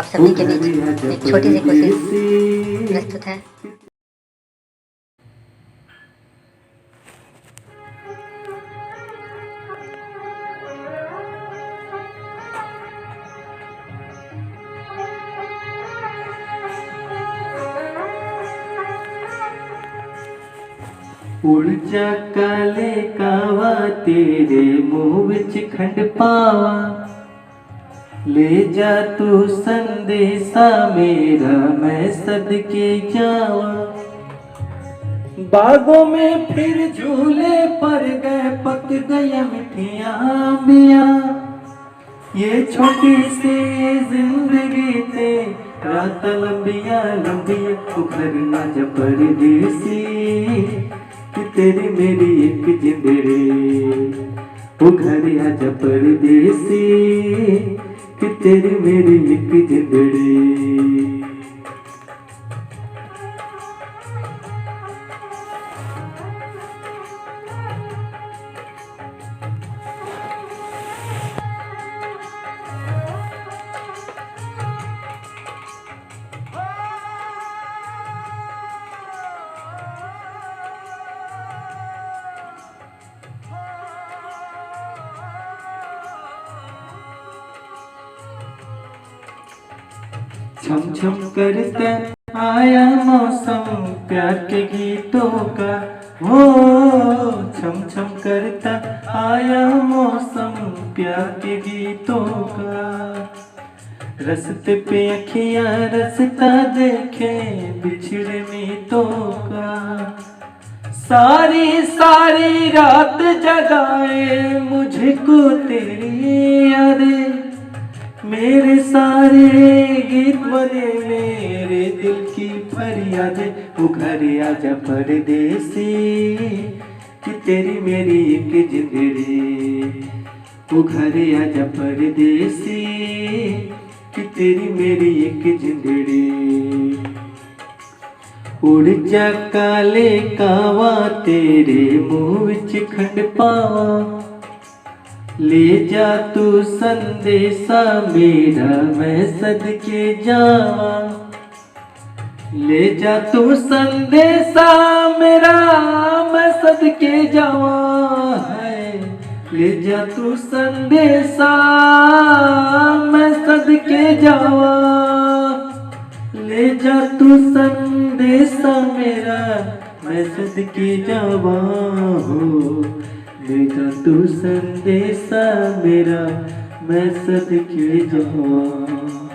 सभी के बीच एक छोटी सी कोशिश प्रस्तुत है। उड़ जा काले कावा तेरे मुँह विच खंड पावा, ले जा तू संदेशा मेरा मैं सदके जावा। बागों में फिर झूले पर गए पक गया मिठिया मिया, ये छोटी सी जिंदगी ते रात लंबिया लंबिया। उखर ना जा परदेसी कि तेरी मेरी एक जिंदड़ी, उखर आजा परदेसी कि तेरी मेरी एक जिंदड़ी। छम छम करता आया मौसम प्यार के गीतों का, हो छम छम करता आया मौसम प्यार के गीतों का। रस्ते पे अखियां रस्ता देखे बिछड़े मीतों का, सारी सारी रात जगाए मुझको तेरी यादें। मेरे सारे गीत बने मेरे दिल की फरियादें। उखर आजा परदेसी कि तेरी मेरी एक जिंदड़ी, उखर आजा परदेसी कि तेरी मेरी एक जिंदड़ी। उड़ जा काले कावा तेरे मुँह विच खंड पावा, ले जा तू संदेशा मेरा मैं सदके जावा। ले जा तू संदेशा मेरा मैं सदके जावा है, ले जा तू संदेशा मैं सदके जावा। ले जा तू संदेशा मेरा मैं सदके जावा हो, ले जा तू संदेशा मेरा मैं सदके जावा।